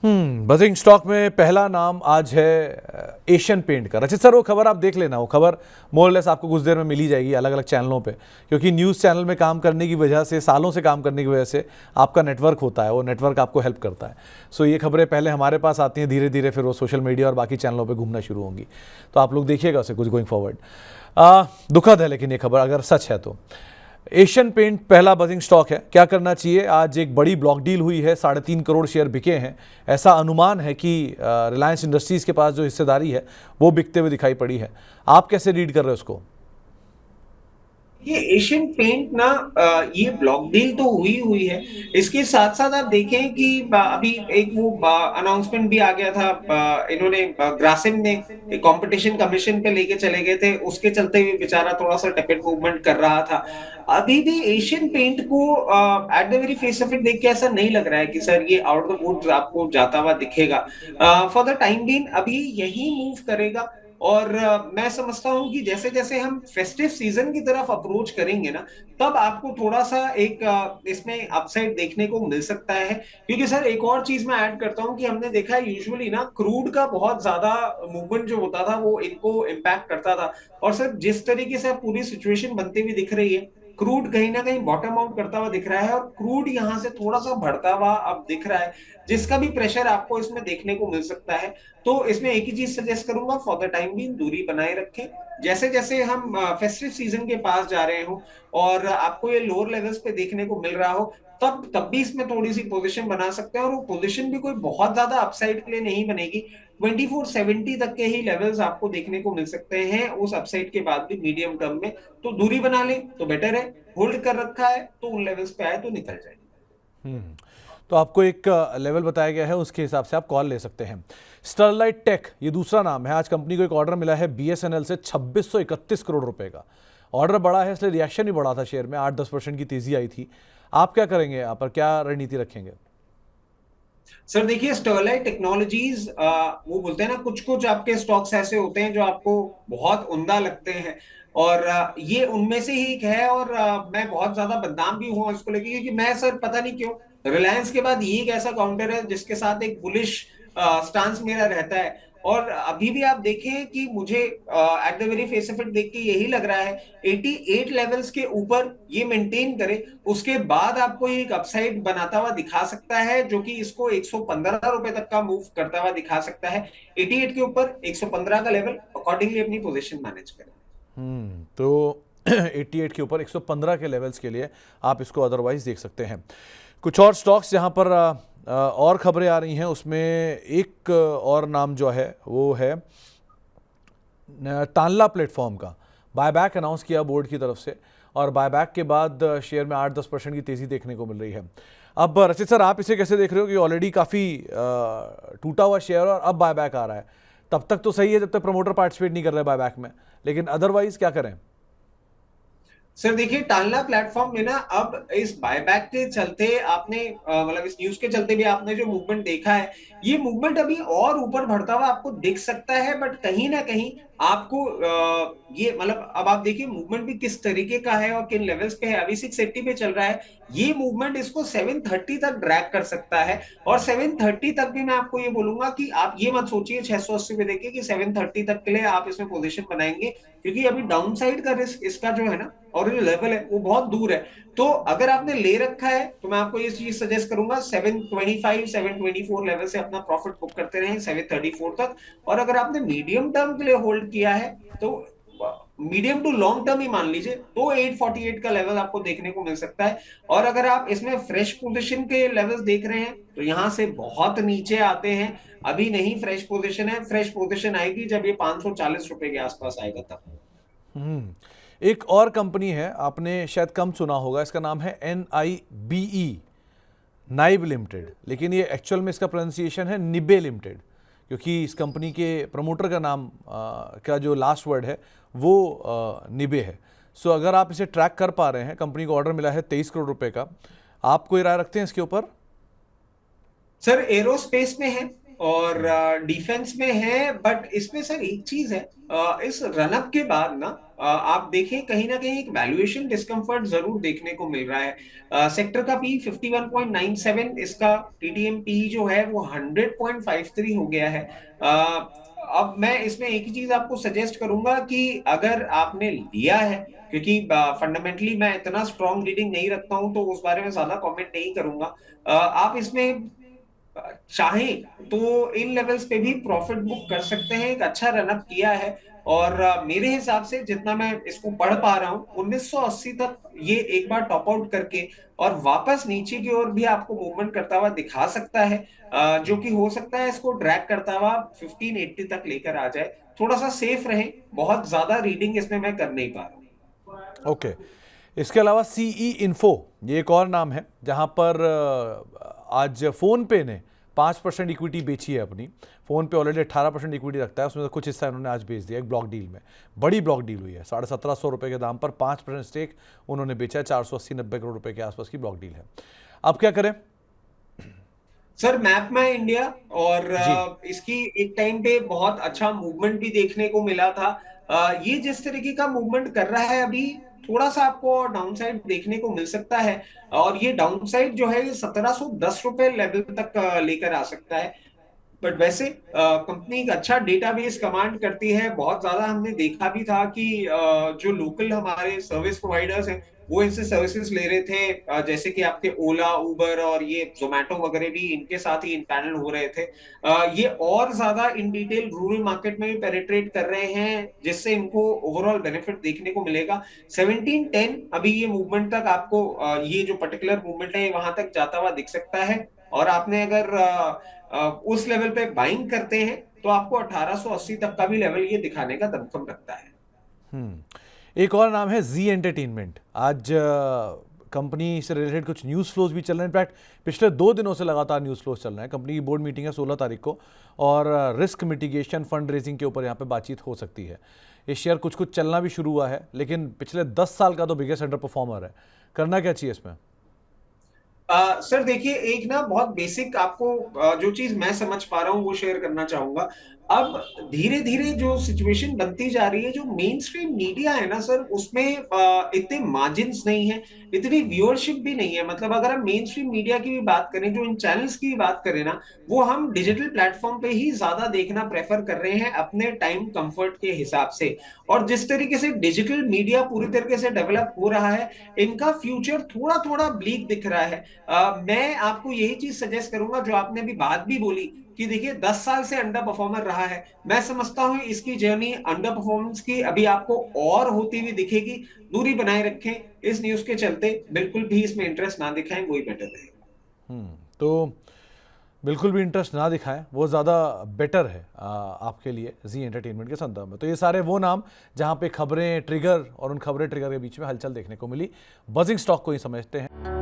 Buzzing stock में पहला नाम आज है एशियन पेंट का। रचित सर, वो खबर आप देख लेना, वो खबर मोरलेस आपको कुछ देर में मिल ही जाएगी अलग अलग चैनलों पे, क्योंकि न्यूज़ चैनल में काम करने की वजह से, सालों से काम करने की वजह से आपका नेटवर्क होता है, वो नेटवर्क आपको हेल्प करता है। सो ये खबरें पहले हमारे पास आती हैं, धीरे धीरे फिर वो सोशल मीडिया और बाकी चैनलों पर घूमना शुरू होंगी, तो आप लोग देखिएगा उसे कुछ गोइंग फॉरवर्ड। दुखद है लेकिन ये खबर अगर सच है तो। एशियन पेंट पहला बजिंग स्टॉक है, क्या करना चाहिए? आज एक बड़ी ब्लॉक डील हुई है, 3.5 करोड़ शेयर बिके हैं। ऐसा अनुमान है कि रिलायंस इंडस्ट्रीज के पास जो हिस्सेदारी है वो बिकते हुए दिखाई पड़ी है। आप कैसे रीड कर रहे हो उसको? ये एशियन पेंट ना, ये ब्लॉक डील तो हुई हुई है। इसके साथ साथ आप देखें कि अभी एक वो अनाउंसमेंट भी आ गया था। इन्होंने ग्रासिम ने कंपटीशन कमीशन पे लेके चले गए थे, उसके चलते भी बेचारा थोड़ा सा टेपेड मूवमेंट कर रहा था। अभी भी एशियन पेंट को at the very face of it देख के ऐसा नहीं लग रहा है कि सर ये आउट द वुड्स आपको जाता हुआ दिखेगा। फॉर द टाइम बीइंग अभी यही मूव करेगा। और मैं समझता हूं कि जैसे जैसे हम फेस्टिव सीजन की तरफ अप्रोच करेंगे ना, तब आपको थोड़ा सा एक इसमें अपसाइड देखने को मिल सकता है। क्योंकि सर एक और चीज मैं ऐड करता हूं कि हमने देखा है यूजुअली ना क्रूड का बहुत ज्यादा मूवमेंट जो होता था वो इनको इम्पैक्ट करता था। और सर जिस तरीके से पूरी सिचुएशन बनती हुई दिख रही है, क्रूड कहीं ना कहीं बॉटम आउट करता हुआ दिख रहा है और क्रूड यहां से थोड़ा सा बढ़ता हुआ अब दिख रहा है, जिसका भी प्रेशर आपको इसमें देखने को मिल सकता है। तो इसमें एक ही चीज सजेस्ट करूंगा, फॉर द टाइम भी दूरी बनाए रखें। जैसे जैसे हम फेस्टिव सीजन के पास जा रहे हो और आपको ये लोअर लेवल्स पे देखने को मिल रहा हो, तब तब भी इसमें थोड़ी सी पोजीशन बना सकते हैं। और वो पोजीशन भी कोई बहुत ज्यादा अपसाइड के लिए नहीं बनेगी। 2470 तक के ही लेवल्स आपको देखने को मिल सकते हैं उस अपसाइड के बाद भी मीडियम टर्म में। तो दूरी बना लें तो बेटर है, होल्ड कर रखा है तो उन लेवल्स पे आए तो निकल जाए। तो आपको एक लेवल बताया गया है, उसके हिसाब से आप कॉल ले सकते हैं। स्टरलाइट टेक ये दूसरा नाम है। आज कंपनी को एक ऑर्डर मिला है बीएसएनएल से 2631 करोड़ रुपए का। ऑर्डर बढ़ा है इसलिए रिएक्शन भी बढ़ा था, शेयर में 8-10% की तेजी आई थी। आप क्या करेंगे यहाँ पर, क्या रणनीति रखेंगे? सर देखिए, स्टरलाइट टेक्नोलॉजीज वो बोलते हैं ना, कुछ कुछ आपके स्टॉक्स ऐसे होते हैं जो आपको बहुत उम्दा लगते हैं। और ये उनमें से ही एक है। और मैं बहुत ज्यादा बदनाम भी हूँ इसको लेके, क्योंकि मैं सर पता नहीं क्यों रिलायंस के बाद ये एक ऐसा काउंटर है जिसके साथ एक बुलिश स्टांस मेरा रहता है। और अभी भी आप देखें कि मुझे at the very face of it देख के यही लग रहा है 88 लेवल्स के ऊपर ये मेंटेन करे, उसके बाद आपको एक अपसाइड बनाता हुआ दिखा सकता है, जो कि इसको 115 रुपए तक का मूव करता हुआ दिखा सकता है। 88 के ऊपर 115 का लेवल, अकॉर्डिंगली अपनी पोजीशन मैनेज करें। तो 88 के ऊपर 115 के लेवल्स के लिए आप इसको अदरवाइज देख सकते हैं। कुछ और स्टॉक्स जहां पर और खबरें आ रही हैं, उसमें एक और नाम जो है वो है तानला प्लेटफॉर्म का। बायबैक अनाउंस किया बोर्ड की तरफ से, और बायबैक के बाद शेयर में 8-10% की तेज़ी देखने को मिल रही है। अब रचित सर, आप इसे कैसे देख रहे हो कि ऑलरेडी काफ़ी टूटा हुआ शेयर और अब बायबैक आ रहा है? तब तक तो सही है जब तक प्रमोटर पार्टिसिपेट नहीं कर रहे बायबैक में, लेकिन अदरवाइज क्या करें? सर देखिए, टालना प्लेटफॉर्म में ना अब इस बायबैक के चलते आपने मतलब इस न्यूज के चलते भी आपने जो मूवमेंट देखा है, ये मूवमेंट अभी और ऊपर बढ़ता हुआ आपको दिख सकता है। बट कहीं ना कहीं आपको ये मतलब अब आप देखिए मूवमेंट भी किस तरीके का है और किन लेवल्स पे है। अभी 680 पे चल रहा है, ये मूवमेंट इसको 730 तक ड्रैग कर सकता है। और 730 तक भी मैं आपको ये बोलूंगा कि आप ये मत सोचिए 680 पे देखिए कि 730 तक के लिए आप इसमें पोजीशन बनाएंगे, क्योंकि अभी डाउन साइड का रिस्क इसका जो है ना, और जो लेवल है वो बहुत दूर है। तो अगर आपने ले रखा है तो मैं आपको ये चीज सजेस्ट करूंगा, 725 724 लेवल से अपना प्रॉफिट बुक करते रहें 734 तक। और अगर आपने मीडियम टर्म के लिए होल्ड किया है तो मीडियम टू लॉन्ग टर्म ही मान लीजिए, तो 848 का लेवल आपको देखने को मिल सकता है। और अगर आप इसमें फ्रेश पोजीशन के लेवल्स देख रहे हैं तो यहां से बहुत नीचे आते हैं। अभी नहीं फ्रेश पोजीशन है, फ्रेश पोजीशन आएगी जब ये 540 रुपए के आसपास आएगा तब। एक और कंपनी है, आपने शायद कम सुना होगा, इसका नाम है NIBE, नाइब लिमिटेड, लेकिन ये एक्चुअल में इसका प्रोनाउंसिएशन है निबे लिमिटेड, क्योंकि इस कंपनी के प्रमोटर का नाम का जो लास्ट वर्ड है वो निबे है। सो अगर आप इसे ट्रैक कर पा रहे हैं, कंपनी को ऑर्डर मिला है 23 करोड़ रुपए का, आप कोई राय रखते हैं इसके ऊपर? सर एरोस्पेस में है और डिफेंस में है। बट इसमें सर एक चीज है, इस रनअप के बाद ना आप देखें कहीं ना कहीं एक वैल्यूएशन डिस्कम्फर्ट जरूर देखने को मिल रहा है। सेक्टर का पी 51.97, इसका टीटीएम पी जो है वो 100.53 हो गया है। अब मैं इसमें एक ही चीज आपको सजेस्ट करूंगा कि अगर आपने लिया है, क्योंकि फंडामेंटली मैं इतना स्ट्रॉन्ग रीडिंग नहीं रखता हूं तो उस बारे में ज्यादा कमेंट नहीं करूंगा। आप इसमें चाहें तो इन लेवल्स पे भी प्रॉफिट बुक कर सकते हैं। एक अच्छा रनअप किया है और मेरे हिसाब से जितना मैं इसको पढ़ पा रहा हूं 1980 तक ये एक बार टॉप आउट करके और वापस नीचे की ओर भी आपको मूवमेंट करता हुआ दिखा सकता है, जो कि हो सकता है इसको ड्रैग करता हुआ 1580 तक लेकर आ जाए। थोड़ा सा सेफ रहें, बहुत ज्यादा रीडिंग इसमें मैं कर नहीं पा रहा हूं। ओके। इसके अलावा सीई इन्फो, ये एक और नाम है जहां पर आज फ़ोन पे ने 5% इक्विटी बेची है अपनी। फ़ोन पे ऑलरेडी 18% इक्विटी रखता है, उसमें से कुछ हिस्सा इन्होंने आज बेच दिया एक ब्लॉक डील में। बड़ी ब्लॉक डील हुई है, 1750 रुपये के दाम पर 5% स्टेक उन्होंने बेचा है। 480-90 करोड़ रुपए के आसपास की ब्लॉक डील है। अब क्या करें? सर मैप माई इंडिया, और जी। इसकी एक टाइम पे बहुत अच्छा मूवमेंट भी देखने को मिला था। ये जिस तरीके का मूवमेंट कर रहा है अभी, थोड़ा सा आपको डाउन साइड देखने को मिल सकता है। और ये डाउन साइड जो है ये 1710 रुपए लेवल तक लेकर आ सकता है। बट वैसे कंपनी एक अच्छा डेटाबेस कमांड करती है। बहुत ज्यादा हमने देखा भी था कि जो लोकल हमारे सर्विस प्रोवाइडर्स हैं वो इनसे सर्विसेज ले रहे थे, जैसे कि आपके ओला, उबर और ये जोमेटो वगैरह भी इनके साथ ही पैनल हो रहे थे। ये और ज्यादा इन डिटेल रूरल मार्केट में भी पेनिट्रेट कर रहे हैं, जिससे इनको ओवरऑल बेनिफिट देखने को मिलेगा। 1710 अभी ये मूवमेंट तक आपको ये जो पर्टिकुलर मूवमेंट है वहां तक जाता हुआ दिख सकता है। और आपने अगर उस लेवल पे बाइंग करते हैं तो आपको 1880 तक का भी लेवल ये दिखाने का दमखम रखता है। एक और नाम है जी एंटरटेनमेंट। आज कंपनी से रिलेटेड कुछ न्यूज़ फ्लोज भी चल रहे हैं। इनफैक्ट पिछले 2 दिनों से लगातार न्यूज़ फ्लोज चल रहे हैं। कंपनी की बोर्ड मीटिंग है 16 तारीख को और रिस्क मिटिगेशन, फंड रेजिंग के ऊपर यहाँ पे बातचीत हो सकती है। ये शेयर कुछ कुछ चलना भी शुरू हुआ है, लेकिन पिछले 10 साल का तो बिगेस्ट अंडर परफॉर्मर है। करना क्या चाहिए इसमें? सर देखिए, एक ना बहुत बेसिक आपको जो चीज मैं समझ पा रहा हूँ वो शेयर करना चाहूंगा। अब धीरे धीरे जो सिचुएशन बनती जा रही है, जो मेन स्ट्रीम मीडिया है ना सर, उसमें इतने मार्जिन्स नहीं है, इतनी व्यूअरशिप भी नहीं है। मतलब अगर हम मेन स्ट्रीम मीडिया की भी बात करें, जो इन चैनल्स की भी बात करें ना, वो हम डिजिटल प्लेटफॉर्म पे ही ज्यादा देखना प्रेफर कर रहे हैं अपने टाइम कंफर्ट के हिसाब से। और जिस तरीके से डिजिटल मीडिया पूरी तरीके से डेवलप हो रहा है, इनका फ्यूचर थोड़ा थोड़ा ब्लीक दिख रहा है। मैं आपको यही चीज सजेस्ट करूंगा जो आपने अभी बात भी बोली कि देखिए 10 साल से अंडर परफॉर्मर रहा है। मैं समझता हूं इसकी जर्नी अंडर परफॉर्मेंस की अभी आपको और होती हुई दिखेगी। दूरी बनाए रखें इस न्यूज के चलते, बिल्कुल भी इसमें इंटरेस्ट ना दिखाएं, वही बेटर रहेगा। तो बिल्कुल भी इंटरेस्ट ना दिखाएं, वो ज़्यादा बेटर है आपके लिए जी एंटरटेनमेंट के संदर्भ में। तो ये सारे वो नाम जहां पे खबरें ट्रिगर और उन खबरें ट्रिगर के बीच में हलचल देखने को मिली। बजिंग स्टॉक को ही समझते हैं।